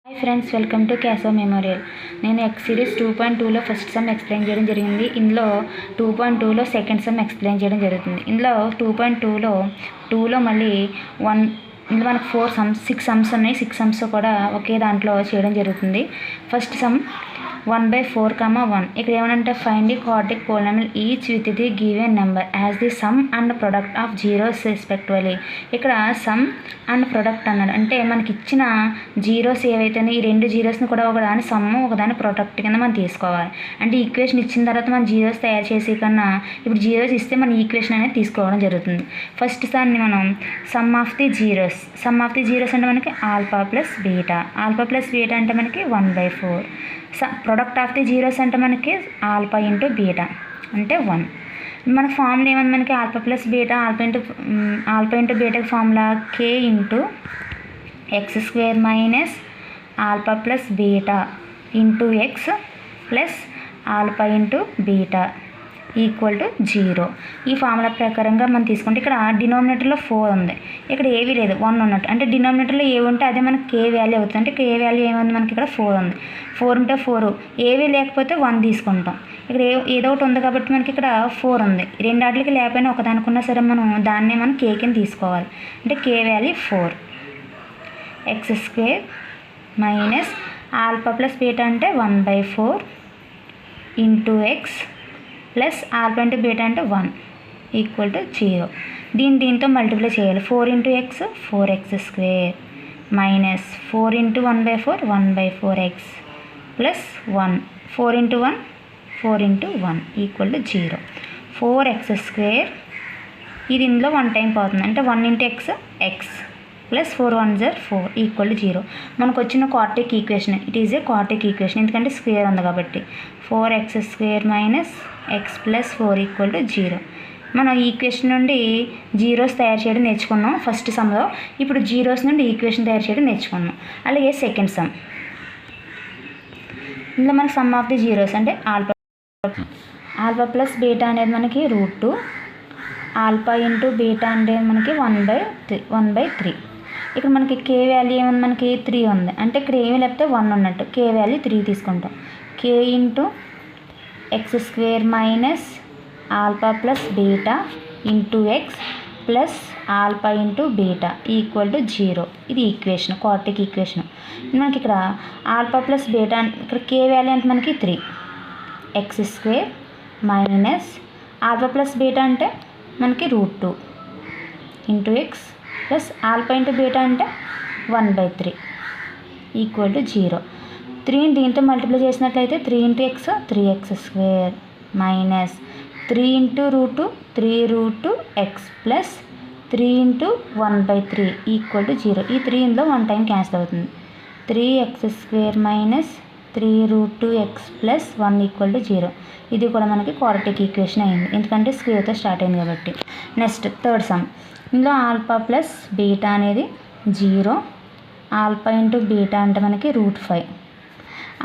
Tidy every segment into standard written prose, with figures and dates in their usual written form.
Hi friends, welcome to Keshav memorial. నేను x series 2.2లో first sum explain చేయడం జరిగింది. ఇందులో 2.2లో సెకండ్ సమ్ ఎక్స్ప్లెయిన్ చేయడం జరుగుతుంది. ఇందులో 2.2లో మళ్ళీ ఇందులో మనకు 6 సమ్స్ ఉన్నాయి. 6 సమ్స్ కూడా ఒకే దాంట్లో చేయడం జరుగుతుంది. First some 1/4, 1. ఇక్కడ ఏమనంటే find the quadratic polynomial each with the given number as the some and product of zeros respectively. ఇక్కడ సమ్ అండ్ ప్రొడక్ట్ అన్నాడు అంటే మనకి ఇచ్చిన జీరోస్ ఏవైతే ఈ రెండు జీరోస్ని కూడా ఒకదాని సమ్ ఒకదాని ప్రొడక్ట్ కింద మనం తీసుకోవాలి. అంటే ఈక్వేషన్ ఇచ్చిన తర్వాత మనం జీరోస్ తయారు చేసే కన్నా ఇప్పుడు జీరోస్ ఇస్తే మన ఈక్వేషన్ అనేది తీసుకోవడం జరుగుతుంది. ఫస్ట్ దాన్ని మనం సమ్ ఆఫ్ ది జీరోస్ అంటే మనకి ఆల్ఫా ప్లస్ బీటా అంటే మనకి 1/4. ప్రొడక్ట్ ఆఫ్ ది జీరోస్ అంటే మనకి ఆల్ఫా ఇంటూ బీటా అంటే 1. మన ఫార్ములా ఏమన్నా మనకి alpha plus beta alpha into బీటాకి formula k into x² minus alpha plus beta into x plus alpha into beta equal to 0. ఈ ఫార్ములా ప్రకారంగా మనం తీసుకుంటే ఇక్కడ డినామినేటర్లో 4 ఉంది, ఇక్కడ ఏవీ లేదు 1 ఉన్నట్టు. అంటే డినామినేటర్లో ఏ ఉంటే అదే మనకి k వాల్యూ అవుతుంది. అంటే k వాల్యూ ఏముంది మనకి ఇక్కడ 4 ఉంది. 4 ఉంటే 4, ఏవీ లేకపోతే 1 తీసుకుంటాం. ఇక్కడ ఏదో ఒకటి ఉంది కాబట్టి మనకి ఇక్కడ 4 ఉంది. రెండు ఆటలకి లేకపోయినా ఒకదానికున్నా సరే దాన్నే మనం k కింద తీసుకోవాలి. అంటే k value 4. x² minus alpha plus beta అంటే 1/4 into x plus alpha into beta అంటే 1 ఈక్వల్ టు 0. దీంతో మల్టిప్లై చేయాలి. 4 into x 4x² minus 4 into 1/4 1/4x plus 1 4 into 1 4 into 1 equal to 0. 4x² ఇది ఇందులో 1 టైం పోతుంది. అంటే 1 into x plus 4 1 = 4 equal to 0. మనకు వచ్చిన quadratic equation it is a quadratic equation, ఎందుకంటే స్క్వేర్ ఉంది కాబట్టి. 4x² minus x plus 4 equal to 0. మనం ఈక్వేషన్ నుండి జీరోస్ తయారు చేయడం నేర్చుకున్నాం ఫస్ట్ సమ్లో. ఇప్పుడు జీరోస్ నుండి ఈక్వేషన్ తయారు చేయడం నేర్చుకున్నాం. అలాగే సెకండ్ సమ్, ఇందులో మనకి సమ్ ఆఫ్ ది జీరోస్ అంటే ఆల్ఫా ప్లస్ బీటా అనేది మనకి √2, ఆల్ఫా ఇంటూ బీటా అనేది మనకి 1/3. ఇక్కడ మనకి k వాల్యూ ఏముంది మనకి 3 ఉంది. అంటే ఇక్కడ ఏమీ లేకపోతే 1 ఉన్నట్టు. k వాల్యూ 3 తీసుకుంటాం. k into x² minus alpha plus beta into x plus alpha into beta equal to 0. ఇది ఈక్వేషన్, క్వాడ్రాటిక్ ఈక్వేషన్. మనకి ఇక్కడ ఆల్ఫా ప్లస్ బీటా ఇక్కడ k వాల్యూ అంటే మనకి 3, x² minus alpha plus beta అంటే మనకి √2 into x plus alpha into beta అంటే 1/3 equal to 0. 3 దీంతో మల్టిప్లై చేసినట్లయితే 3 into x 3x² minus 3 into √2 3√2x plus 3 into 1/3 equal to 0. ఈ 3 ఇందులో 1 టైం క్యాన్సిల్ అవుతుంది. 3x² minus 3√2x plus 1 equal to 0. ఇది కూడా మనకి క్వాడ్రాటిక్ ఈక్వేషన్ అయింది, ఎందుకంటే స్క్వేర్తో స్టార్ట్ అయింది కాబట్టి. నెక్స్ట్ థర్డ్ సమ్, ఇందులో ఆల్ఫా ప్లస్ బీటా అనేది 0, ఆల్ఫా ఇంటూ బీటా అంటే మనకి √5.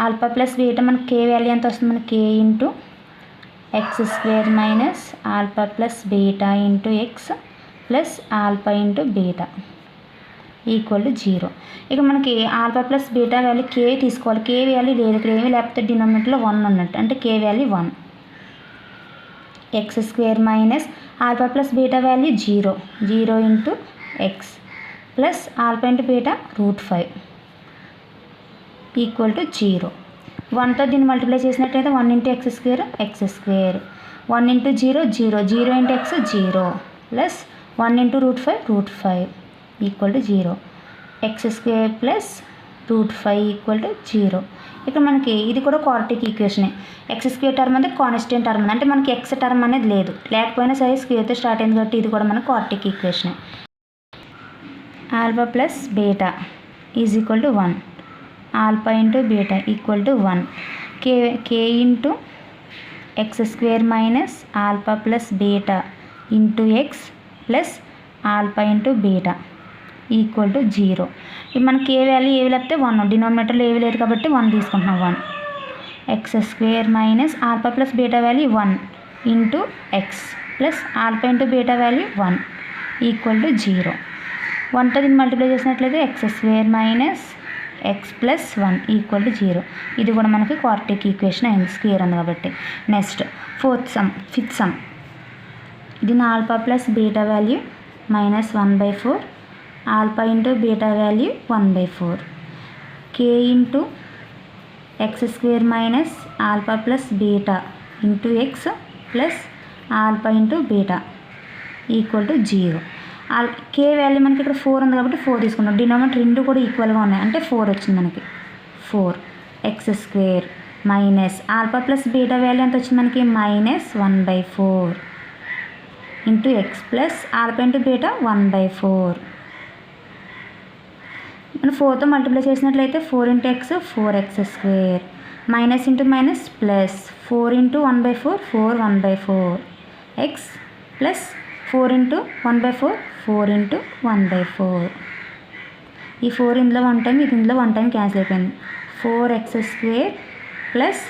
ఆల్ఫా ప్లస్ బీటా మనకి k వాల్యూ ఎంత వస్తుంది మనకి k into x² minus alpha plus beta into x plus alpha into beta equal to 0. ఇక మనకి alpha plus beta value k తీసుకోవాలి. k వాల్యూ లేదు, ఇక్కడ ఏమీ లేకపోతే డినామినేటర్లో 1 ఉన్నట్టు. అంటే k value 1. x² minus alpha plus beta value 0 into x plus alpha into beta √5 equal to 0. 1తో దీన్ని మల్టిప్లై చేసినట్లయితే 1 into x², 1 into 0 into x 0 plus 1 into √5 equal to 0. x² plus √5 equal to 0. ఇక్కడ మనకి ఇది కూడా క్వాడ్రాటిక్ ఈక్వేషనే. x² టర్మ్ అంటే constant term, అంటే మనకి x term అనేది లేదు, లేకపోయినా సరే స్క్వేర్తో స్టార్ట్ అయింది కాబట్టి ఇది కూడా మనకి క్వాడ్రాటిక్ ఈక్వేషనే. Alpha plus beta is equal to 1, alpha into beta equal to 1. k into x² minus alpha plus beta into x plus alpha into beta equal to 0. ఇప్పుడు మనకి k వాల్యూ ఏవి లేకపోతే 1, డినామినేటర్లో ఏవి లేదు కాబట్టి 1 తీసుకుంటున్నాం. 1 x² minus alpha plus beta value 1 into x plus alpha into beta value 1 equal to 0. 1తో దీన్ని multiply చేసినట్లయితే x² minus X plus 1 equal to 0. ఇది కూడా మనకి క్వాడ్రాటిక్ ఈక్వేషన్ అయింది, స్క్వేర్ ఉంది కాబట్టి. Next fifth sum. దీని alpha plus beta value -1/4, alpha into beta value 1/4, k into x square minus alpha plus beta into x plus alpha into beta equal to 0. K value మనకి ఇక్కడ 4 ఉంది కాబట్టి 4 తీసుకున్నాం. Denominator రెండు కూడా ఈక్వల్గా ఉన్నాయి అంటే 4 వచ్చింది మనకి. 4 X square minus alpha plus beta value ఎంత వచ్చింది మనకి -1/4 into x plus alpha into beta 1/4. మనం 4తో మల్టిప్లై చేసినట్లయితే 4 into X 4x square minus into minus plus 4 into 1/4 4 1/4 X plus 4 into 1/4 4 into 1/4. ఈ 4 ఇందులో 1 టైం, ఇది ఇందులో 1 టైం క్యాన్సిల్ అయిపోయింది. 4x square plus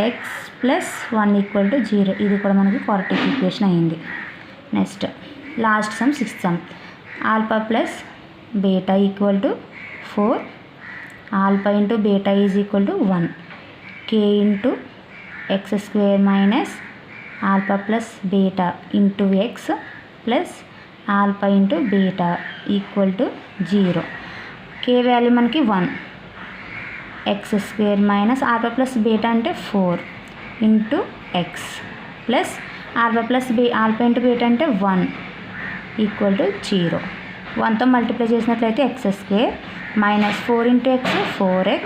X plus 1 equal to 0. ఇది కూడా మనకి క్వాడ్రాటిక్ ఈక్వేషన్ అయింది. Next last some, sixth sum. Alpha plus beta equal to 4, alpha into beta is equal to 1, k into x square minus alpha plus beta into x plus alpha into beta equal to 0. K value మనకి 1, X square minus alpha plus beta అంటే 4 into x plus alpha plus alpha into beta అంటే 1 equal to 0. 1తో multiply చేసినట్లయితే X square minus 4 into X 4x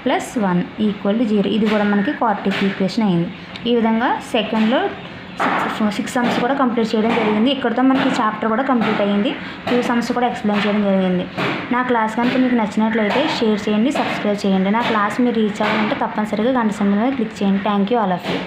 plus 1 equal to 0. ఇది కూడా మనకి quadratic equation అయింది. ఈ విధంగా సెకండ్లో 6 సమ్స్ కూడా కంప్లీట్ చేయడం జరిగింది. ఇక్కడితో మనకి చాప్టర్ కూడా కంప్లీట్ అయ్యింది. 2 సమ్స్ కూడా ఎక్స్ప్లెయిన్ చేయడం జరిగింది. నా క్లాస్ కనుక మీకు నచ్చినట్లయితే షేర్ చేయండి, సబ్స్క్రైబ్ చేయండి. నా క్లాస్ మీరు రీచ్ అవ్వాలంటే తప్పనిసరిగా గంట సింబల్ మీద క్లిక్ చేయండి. Thank you all of you.